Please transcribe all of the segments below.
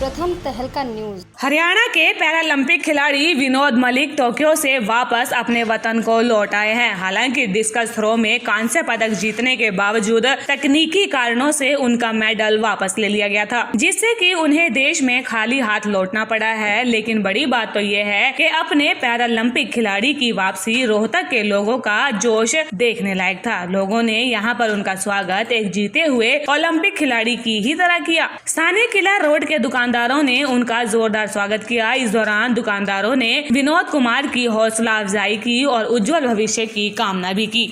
प्रथम तहलका न्यूज। हरियाणा के पैरालंपिक खिलाड़ी विनोद मलिक टोक्यो से वापस अपने वतन को लौट आए हैं। हालांकि डिस्कस थ्रो में कांस्य पदक जीतने के बावजूद तकनीकी कारणों से उनका मेडल वापस ले लिया गया था, जिससे कि उन्हें देश में खाली हाथ लौटना पड़ा है। लेकिन बड़ी बात तो ये है कि अपने पैरालंपिक खिलाड़ी की वापसी रोहतक के लोगों का जोश देखने लायक था। लोगों ने यहाँ पर उनका स्वागत एक जीते हुए ओलंपिक खिलाड़ी की ही तरह किया। स्थानीय किला रोड के दुकानदारों ने उनका जोरदार स्वागत किया। इस दौरान दुकानदारों ने विनोद कुमार की हौसला अफजाई की और उज्जवल भविष्य की कामना भी की।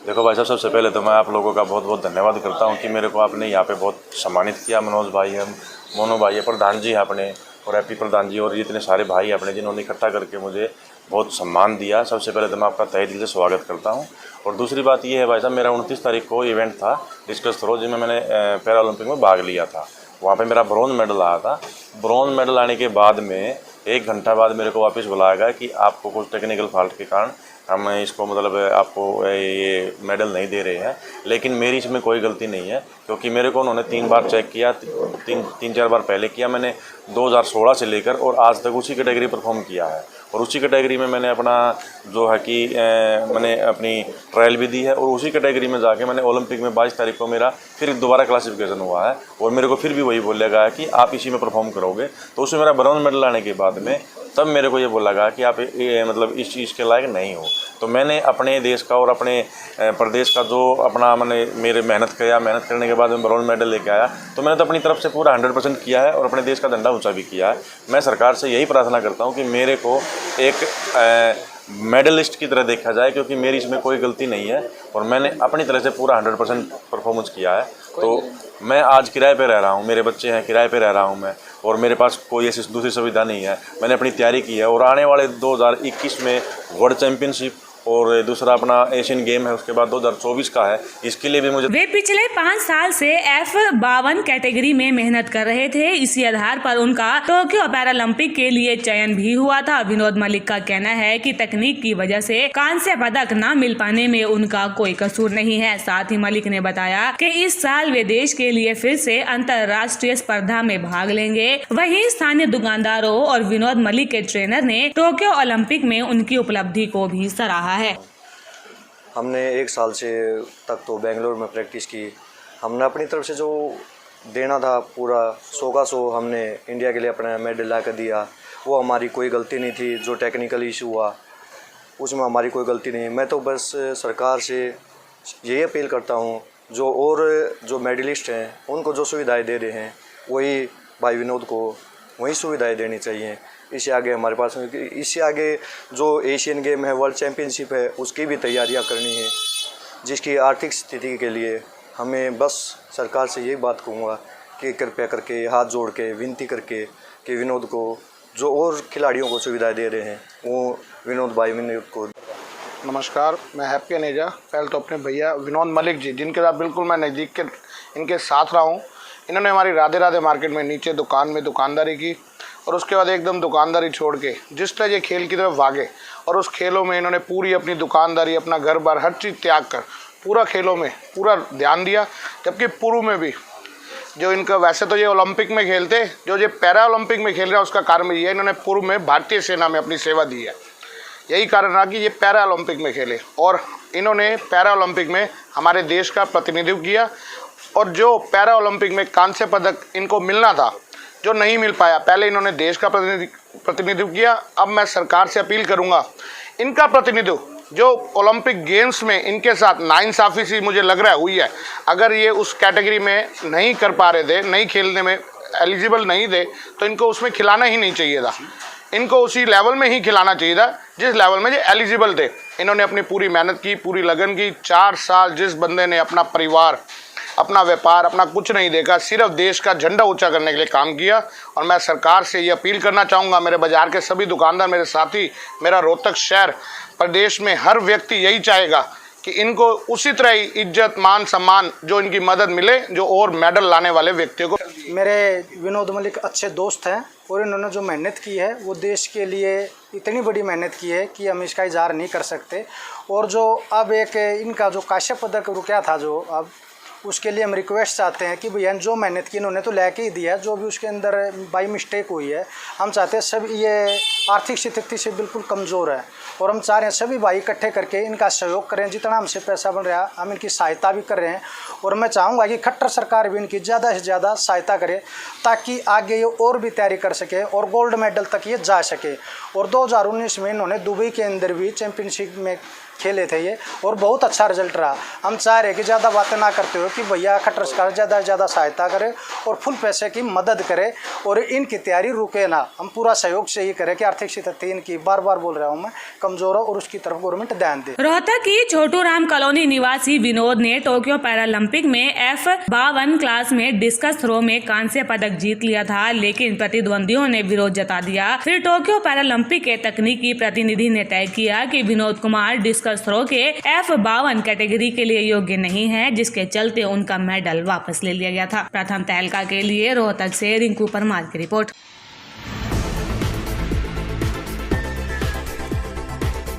देखो भाई साहब, सबसे पहले तो मैं आप लोगों का बहुत बहुत धन्यवाद करता हूं कि मेरे को आपने यहाँ पे बहुत सम्मानित किया। मनोज भाई है, मोनू भाई है, प्रधान जी है अपने, और हैप्पी प्रधान जी और इतने सारे भाई अपने जिन्होंने इकट्ठा करके मुझे बहुत सम्मान दिया। सबसे पहले तो मैं आपका तहे दिल से स्वागत करता हूँ। और दूसरी बात ये है भाई साहब, मेरा 29 तारीख को इवेंट था डिस्कस थ्रो, जिसमें मैंने पैरालंपिक में भाग लिया था। वहाँ पे मेरा ब्रॉन्ज मेडल आया था। ब्रॉन्ज मेडल आने के बाद में 1 घंटा बाद मेरे को वापस बुलाया गया कि आपको कुछ टेक्निकल फॉल्ट के कारण हम इसको मतलब आपको ये मेडल नहीं दे रहे हैं। लेकिन मेरी इसमें कोई गलती नहीं है, क्योंकि मेरे को उन्होंने 3 बार चेक किया, 3-4 बार पहले किया मैंने 2016 से लेकर, और आज तक उसी कैटेगरी परफॉर्म किया है। और उसी कैटेगरी में मैंने अपना जो है कि मैंने अपनी ट्रायल भी दी है, और उसी कैटेगरी में जाके मैंने ओलंपिक में 22 तारीख को मेरा फिर दोबारा क्लासिफिकेशन हुआ है। और मेरे को फिर भी वही बोला गया कि आप इसी में परफॉर्म करोगे। तो उसमें मेरा ब्रॉन्ज मेडल आने के बाद में तब मेरे को ये बोला गया कि आप मतलब इस चीज़ के लायक नहीं हो। तो मैंने अपने देश का और अपने प्रदेश का जो अपना मेरे मेहनत किया, मेहनत करने के बाद मैं ब्रॉन्ज मेडल लेके आया। तो मैंने तो अपनी तरफ से पूरा 100% किया है और अपने देश का झंडा ऊंचा भी किया है। मैं सरकार से यही प्रार्थना करता हूं कि मेरे को एक मेडलिस्ट की तरह देखा जाए, क्योंकि मेरी इसमें कोई गलती नहीं है और मैंने अपनी तरह से पूरा 100% परफॉर्मेंस किया है। तो मैं आज किराए पे रह रहा हूँ, मेरे बच्चे हैं, किराए पे रह रहा हूँ मैं, और मेरे पास कोई ऐसी दूसरी सुविधा नहीं है। मैंने अपनी तैयारी की है और आने वाले 2021 में वर्ल्ड चैंपियनशिप और दूसरा अपना एशियन गेम है, उसके बाद 2024 का है, इसके लिए भी मुझे वे पिछले 5 साल से F52 कैटेगरी में मेहनत कर रहे थे। इसी आधार पर उनका टोक्यो पैरालंपिक के लिए चयन भी हुआ था। विनोद मलिक का कहना है कि तकनीक की वजह से कांस्य पदक न मिल पाने में उनका कोई कसूर नहीं है। साथ ही मलिक ने बताया कि इस साल वे देश के लिए फिर से अंतर्राष्ट्रीय स्पर्धा में भाग लेंगे। वहीं स्थानीय दुकानदारों और विनोद मलिक के ट्रेनर ने टोक्यो ओलंपिक में उनकी उपलब्धि को भी सराहा है। हमने 1 साल से तक तो बेंगलोर में प्रैक्टिस की। हमने अपनी तरफ से जो देना था पूरा 100 का 100 हमने इंडिया के लिए अपना मेडल ला कर दिया। वो हमारी कोई गलती नहीं थी। जो टेक्निकल इशू हुआ उसमें हमारी कोई गलती नहीं। मैं तो बस सरकार से यही अपील करता हूँ, जो मेडलिस्ट हैं उनको जो सुविधाएं दे रहे हैं वही भाई विनोद को वही सुविधाएं देनी चाहिए। इससे आगे हमारे पास, इससे आगे जो एशियन गेम है, वर्ल्ड चैम्पियनशिप है, उसकी भी तैयारियां करनी है, जिसकी आर्थिक स्थिति के लिए हमें बस सरकार से यही बात कहूँगा कि कृपया करके हाथ जोड़ के विनती करके कि विनोद को जो और खिलाड़ियों को सुविधाएं दे रहे हैं वो विनोद को। नमस्कार, मैं हैप्पी अनेजा। पहले तो अपने भैया विनोद मलिक जी, जिनके साथ बिल्कुल मैं नज़दीक के इनके साथ रहा हूँ। इन्होंने हमारी राधे राधे मार्केट में नीचे दुकान में दुकानदारी की और उसके बाद एकदम दुकानदारी छोड़ के जिस तरह ये खेल की तरफ भागे और उस खेलों में इन्होंने पूरी अपनी दुकानदारी, अपना घर बार, हर चीज़ त्याग कर पूरा खेलों में पूरा ध्यान दिया। जबकि पूर्व में भी जो इनका, वैसे तो ये ओलंपिक में खेलते, जो ये पैरा ओलंपिक में खेल रहा है उसका कारण ये है, इन्होंने पूर्व में भारतीय सेना में अपनी सेवा दी है। यही कारण रहा कि ये पैरा ओलंपिक में खेले और इन्होंने पैरा ओलंपिक में हमारे देश का प्रतिनिधित्व किया। और जो पैरा ओलंपिक में कांस्य पदक इनको मिलना था, जो नहीं मिल पाया, पहले इन्होंने देश का प्रतिनिधित्व किया। अब मैं सरकार से अपील करूंगा, इनका प्रतिनिधित्व जो ओलंपिक गेम्स में इनके साथ नाइंसाफ़ी सी मुझे लग रहा है हुई है। अगर ये उस कैटेगरी में नहीं कर पा रहे थे, नहीं खेलने में एलिजिबल नहीं थे, तो इनको उसमें खिलाना ही नहीं चाहिए था। इनको उसी लेवल में ही खिलाना चाहिए था जिस लेवल में ये एलिजिबल थे। इन्होंने अपनी पूरी मेहनत की, पूरी लगन की। 4 साल जिस बंदे ने अपना परिवार, अपना व्यापार, अपना कुछ नहीं देखा, सिर्फ देश का झंडा ऊंचा करने के लिए काम किया। और मैं सरकार से ये अपील करना चाहूँगा, मेरे बाज़ार के सभी दुकानदार, मेरे साथी, मेरा रोहतक शहर, प्रदेश में हर व्यक्ति यही चाहेगा कि इनको उसी तरह ही इज्जत, मान, सम्मान, जो इनकी मदद मिले, जो और मेडल लाने वाले व्यक्तियों को। मेरे विनोद मलिक अच्छे दोस्त हैं और इन्होंने जो मेहनत की है वो देश के लिए इतनी बड़ी मेहनत की है कि हम इसका इजहार नहीं कर सकते। और जो अब एक इनका जो कांस्य पदक रुका था, जो अब उसके लिए हम रिक्वेस्ट चाहते हैं कि भैया जो मेहनत की इन्होंने तो लेके ही दिया, जो भी उसके अंदर बाई मिस्टेक हुई है, हम चाहते हैं सब ये आर्थिक स्थिति से बिल्कुल कमज़ोर है और हम चाह रहे हैं सभी भाई इकट्ठे करके इनका सहयोग करें, जितना हमसे पैसा बन रहा है हम इनकी सहायता भी कर रहे हैं। और मैं चाहूँगा कि खट्टर सरकार भी इनकी ज़्यादा से ज़्यादा सहायता करे ताकि आगे ये और भी तैयारी कर सके और गोल्ड मेडल तक ये जा सके। और 2019 में इन्होंने दुबई के अंदर भी चैम्पियनशिप में खेले थे ये और बहुत अच्छा रिजल्ट रहा। हम चाह रहे कि ज़्यादा बातें ना करते हो कि भैया खट्टर सरकार ज़्यादा से ज़्यादा सहायता करे और फुल पैसे की मदद करे और इनकी तैयारी रुके ना। हम पूरा सहयोग से ही करें कि आर्थिक स्थिति इनकी बार बार बोल रहा हूँ मैं कमज़ोर हो और उसकी तरफ गवर्नमेंट ध्यान दे। रोहतक की छोटू राम कॉलोनी निवासी विनोद ने टोक्यो पैरालंपिक में F52 क्लास में डिस्कस थ्रो में कांस्य पदक जीत लिया था, लेकिन प्रतिद्वंदियों ने विरोध जता दिया। फिर टोक्यो पैरालंपिक के तकनीकी प्रतिनिधि ने तय किया कि विनोद कुमार डिस्कस थ्रो के F52 कैटेगरी के लिए योग्य नहीं है, जिसके चलते उनका मेडल वापस ले लिया गया था। प्रथम तहलका के लिए रोहतक से रिंकू परमार की रिपोर्ट।